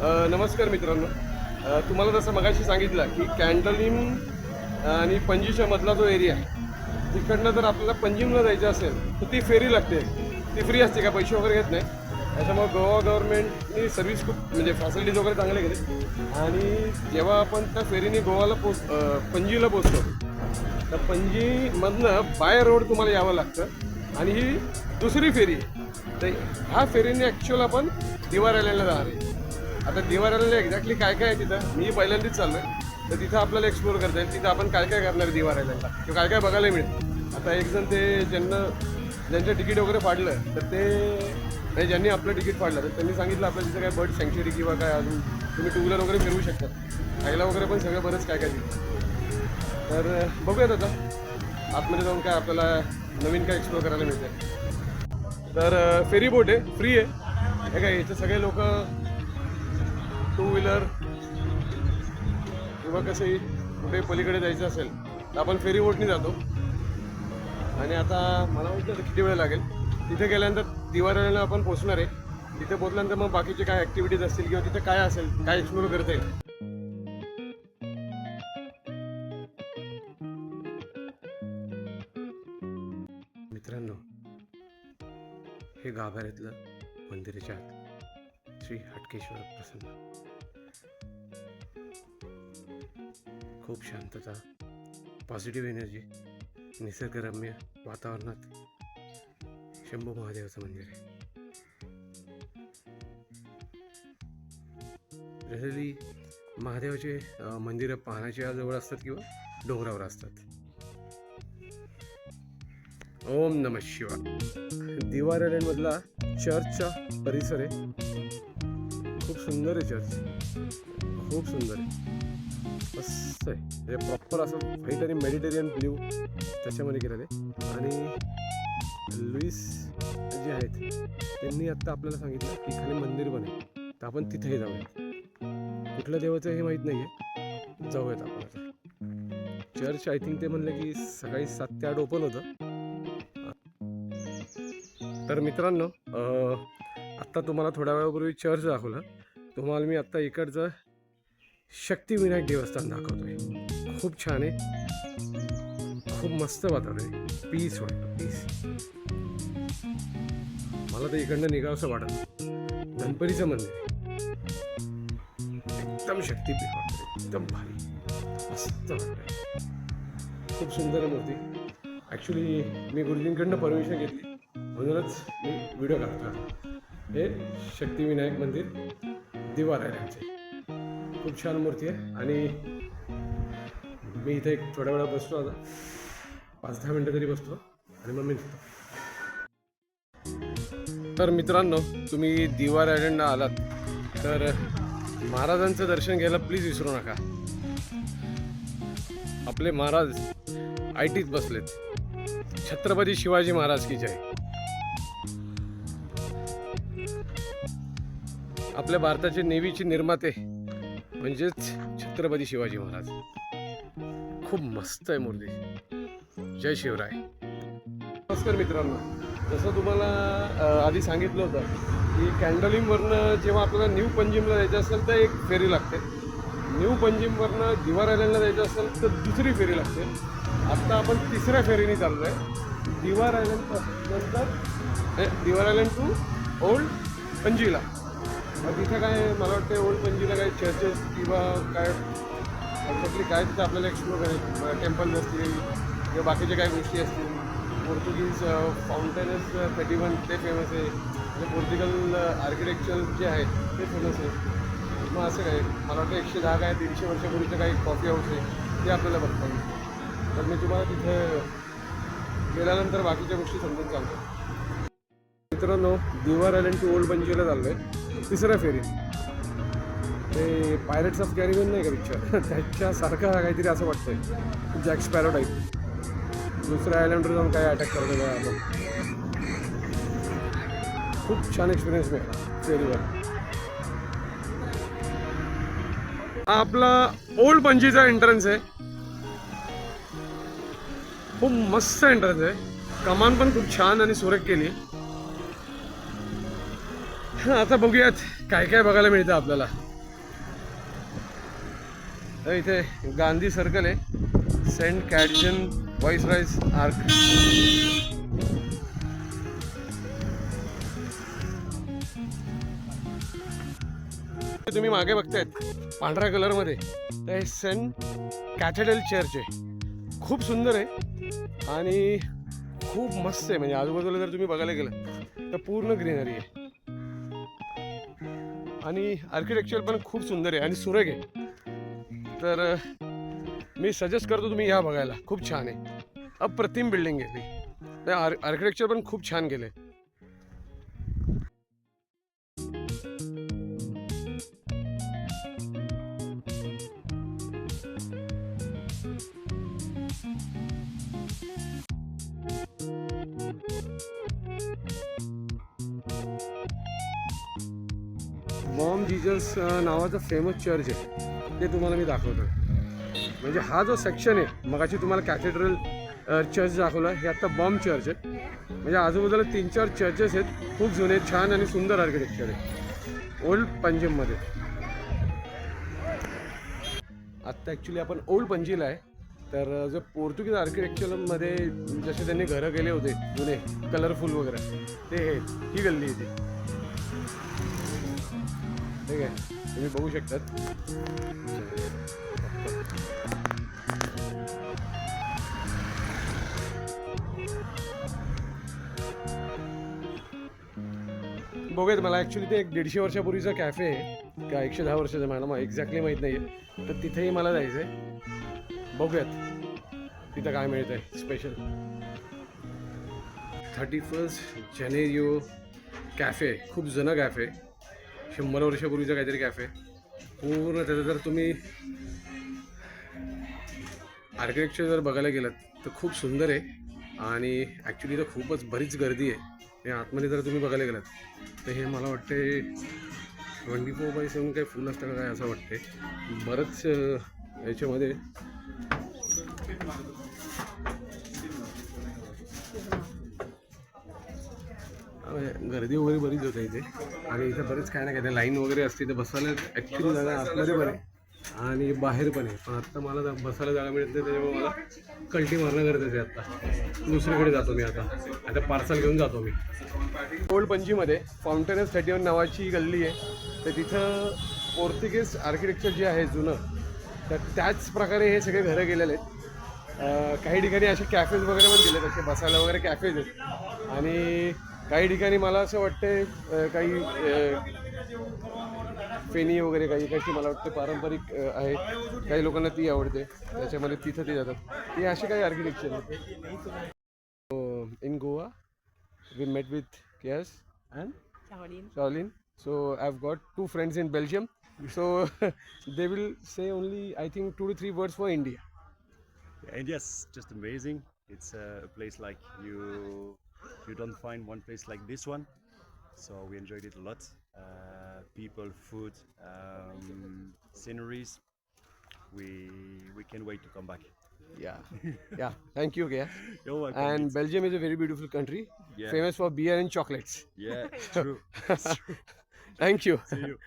नमस्कार मित्रांनो. तुम्हाला जसं मगाशी सांगितलं की कॅन्डलिम आणि पणजीच्या मधला जो एरिया आहे तिकडनं जर आपल्याला पणजीमला जायचं असेल तर ती फेरी लागते. ती फ्री असते, का पैसे वगैरे घेत नाही. त्याच्यामुळे गोवा गव्हर्नमेंटनी सर्व्हिस खूप म्हणजे फॅसिलिटीज वगैरे चांगले केले. आणि जेव्हा आपण त्या फेरीने गोवाला पणजीला पोचतो तर पणजीमधनं बाय रोड तुम्हाला यावं लागतं आणि ही दुसरी फेरी आहे. तर ह्या फेरीने ॲक्च्युअल आपण दिवार आयलंडला जाणार आहे. आता दिवार आयलंडला एक्झॅक्टली काय काय आहे तिथं, मी पहिल्यांदाच चाललो आहे, तर तिथं आपल्याला एक्सप्लोअर करता येईल. तिथं आपण काय काय करणार आहे दिवार आयलंडला किंवा काय काय बघायला मिळेल. आता एक जण ते ज्यांचं तिकीट वगैरे फाडलं तर ते म्हणजे ज्यांनी आपलं तिकीट फाडलं तर त्यांनी सांगितलं आपलं तिथं काय बर्ड सँक्च्युरी किंवा काय अजून तुम्ही टू व्हीलर वगैरे फिरवू शकता, खायला वगैरे पण सगळं बरंच काय काय तिथं. तर बघूयात आता आतमध्ये जाऊन काय आपल्याला नवीन काय एक्सप्लोअर करायला मिळतं. तर फेरी बोट आहे, फ्री आहे. हे काय याचे सगळे लोक टू व्हीलर किंवा कसंही कुठे पलीकडे जायचं असेल तर आपण फेरी बोटनी जातो. आणि आता मला वाटतं किती वेळ लागेल. तिथे गेल्यानंतर दिवार आयलंडला आपण पोचणार आहे. तिथे पोचल्यानंतर मग बाकीचे काय ॲक्टिव्हिटीज असतील किंवा तिथे काय असेल काय एक्सप्लोअर करता येईल. मित्रांनो, हे गाभाऱ्यातलं मंदिराच्या आत श्री हटकेश्वर प्रसन्न. खूप शांतता, पॉझिटिव्ह एनर्जी, निसर्गरम्य वातावरणात शंभू महादेवाचं मंदिर आहे. जनरली महादेवाचे मंदिरं पाण्याच्या जवळ असतात किंवा डोंगरावर असतात. ओम नमः शिवाय. दिवार आयलंडमधला चर्चचा परिसर आहे. खूप सुंदर आहे चर्च, खूप सुंदर आहे, मस्त आहे. म्हणजे प्रॉपर असं व्हाईट आणि मेडिटेरियन ब्ल्यू त्याच्यामध्ये केलेलं आहे. आणि लुईस जे आहेत त्यांनी आत्ता आपल्याला सांगितलं की खाली मंदिर पण आहे, तर आपण तिथेही जाऊयात. कुठल्या देवाचं हे माहीत नाही आहे, जाऊयात आपण आता. चर्च आय थिंक ते म्हणलं की सकाळी 7 ते 8 ओपन होतं. तर मित्रांनो, आत्ता तुम्हाला थोड्या वेळापूर्वी चर्च दाखवलं. तुम्हाला मी आत्ता इकडचं शक्तिविनायक देवस्थान दाखवतोय. खूप छान आहे, खूप मस्त वातावरण आहे, पीस वाटतं, पीस. मला तर इकडनं निघावंसं वाटत. गणपतीचं मंदिर आहे, एकदम शक्तिपीठ वाटतं, एकदम भारी, मस्त वाटतं. खूप सुंदर आहे मूर्ती. ॲक्च्युली मी गुरुजींकडनं परमिशन घेतली म्हणूनच मी व्हिडिओ काढतो. हे शक्तिविनायक मंदिर दिवार आयलंडचे खूप छान मूर्ती आहे. आणि मी इथे एक थोड्या वेळा बसतो, आता 5-10 मिनटं तरी बसतो आणि मग मी निघतो. तर मित्रांनो, तुम्ही दिवार आयलंडला आलात तर महाराजांचं दर्शन घ्यायला प्लीज विसरू नका. आपले महाराज आयटीत बसलेत. छत्रपती शिवाजी महाराज की जय. आपल्या भारताचे नेव्हीचे निर्माते म्हणजेच छत्रपती शिवाजी महाराज. खूप मस्त आहे मूर्ती. जय शिवराय. नमस्कार मित्रांनो, जसं तुम्हाला आधी सांगितलं होतं की कॅन्डलिमवरनं जेव्हा आपल्याला न्यू पणजीमला जायचं असेल तर एक फेरी लागते. न्यू पणजीमवरनं दिवार आयलंडला जायचं असेल तर दुसरी फेरी लागते. आत्ता आपण तिसऱ्या फेरीने चाललो आहे. दिवार आयलंड नंतर दिवार आयलंड टू ओल्ड पणजीला. मग तिथे काय मला वाटतं ओल्ड पणजीला काय चर्चेस किंवा काय एक्झॅक्टली काय तिथं आपल्याला एक्सप्लोर करायचं, टेम्पल्स असतील किंवा बाकीच्या काही गोष्टी असतील. पोर्तुगीज फाउंटेनस 31 ते फेमस आहे. म्हणजे पोर्तुगल आर्किटेक्चर जे आहे ते फेमस आहे. मग असं काय मला वाटतं 110 काय 150 वर्षापूर्वीचं काही कॉफी हाऊस आहे ते आपल्याला बघता येईल. तर मी तुम्हाला तिथे गेल्यानंतर बाकीच्या गोष्टी समजून सांगतो. मित्रांनो, दिवार आयलंड टू ओल्ड पणजीला चाललो आहे तिसऱ्या फेरीत. ते पायरेट्स ऑफ कॅरिबियन नाही का पिक्चर, त्याच्यासारखं काहीतरी असं वाटतंय. जॅक स्पॅरो टाईप दुसऱ्या आयलंडवर जाऊन काय अटॅक करतो आहे आपण. खूप छान एक्सपिरियन्स मिळाला फेरीवर. हा आपला ओल्ड पणजीचा एंट्रन्स आहे. खूप मस्त एंट्रन्स आहे. कमान पण खूप छान आणि सुरेख केली. आता बघूयात काय काय बघायला मिळतं आपल्याला. तर इथे गांधी सर्कल आहे, सेंट कॅटजन व्हाईसरॉयस आर्क. तुम्ही मागे बघतायत पांढऱ्या कलरमध्ये, तर हे सेंट कॅथेड्रल चर्च आहे. खूप सुंदर आहे आणि खूप मस्त आहे. म्हणजे आजूबाजूला जर तुम्ही बघायला गेलं तर पूर्ण ग्रीनरी आहे आणि आर्किटेक्चर पण खूप सुंदर आहे आणि सुरेख आहे. तर मी सजेस्ट करतो तुम्ही या बघायला. खूप छान आहे, अप्रतिम बिल्डिंग आहे ती. आर्किटेक्चर पण खूप छान केलं आहे. बॉम जीजस नावाचं फेमस चर्च आहे, ते तुम्हाला मी दाखवतो. म्हणजे हा जो सेक्शन आहे, मगाशी तुम्हाला कॅथेड्रल चर्च दाखवला, हे आता बॉम चर्च आहे. म्हणजे आजूबाजूला 3-4 चर्चेस आहेत, खूप जुने, छान आणि सुंदर आर्किटेक्चर आहे ओल्ड पंजिममध्ये. आत्ता ॲक्च्युली आपण ओल्ड पणजीला आहे. तर जो पोर्तुगीज आर्किटेक्चरमध्ये जसे त्यांनी घरं केले होते जुने कलरफुल वगैरे, ते ही गल्ली आहे ती. ठीक आहे, तुम्ही बघू शकतात. बघूयात, मला ॲक्च्युली ते एक 150 वर्षापूर्वीचा कॅफे आहे का 110 वर्षाचं, मला एक्झॅक्टली माहीत नाही आहे. तर तिथेही मला जायचं आहे. बघूयात तिथं काय मिळतं आहे स्पेशल. 31 जानेरियो कॅफे, खूप जुना कॅफे, 100 वर्षापूर्वीचा काहीतरी कॅफे. पूर्ण त्याचं जर तुम्ही आर्किटेक्चर जर बघायला गेलात तर खूप सुंदर आहे आणि ॲक्च्युली तर खूपच बरीच गर्दी आहे. हे आतमध्ये जर तुम्ही बघायला गेलात तर हे मला वाटते 24/7 काही फुल असतं का काय असं वाटते. बरंच याच्यामध्ये गर्दी वगैरे बरीच होते इथे. आणि इथे बरेच काय ना काय लाईन वगैरे असते, तर बसायला ॲक्च्युली जागा आतमध्ये पण आहे आणि बाहेर पण आहे. पण आत्ता मला बसायला जागा मिळत नाही, त्याच्यामुळे मला कल्टी मारणं गरजेचं आहे. आत्ता दुसरीकडे जातो मी, आता पार्सल घेऊन जातो मी. ओल्ड पणजीमध्ये फाउंटेनस 31 नावाची गल्ली आहे. तर तिथं पोर्तुगीज आर्किटेक्चर जे आहे जुनं, तर त्याच प्रकारे हे सगळे घरं गेलेले आहेत. काही ठिकाणी असे कॅफेज वगैरे पण दिलेत, असे बसायला वगैरे कॅफेज आहेत. आणि काही ठिकाणी मला असं वाटतं काही फेनी वगैरे काही काही मला वाटतं पारंपरिक आहे. काही लोकांना ती आवडते, त्याच्यामध्ये तिथं ते जातात. हे असे काही आर्किटेक्चर आहेत. In Goa we met with Kias and Caroline. So I've got 2 friends in Belgium. So they will say only, I think, 2 to 3 words for India. Yeah, India's just amazing. It's a place like you don't find one place like this one. So we enjoyed it a lot. People, food, sceneries. We can't wait to come back. Yeah. Thank you, Kias. You're welcome. And Belgium is a very beautiful country, Yeah. famous for beer and chocolates. Yeah, true. It's true. Thank you. See you.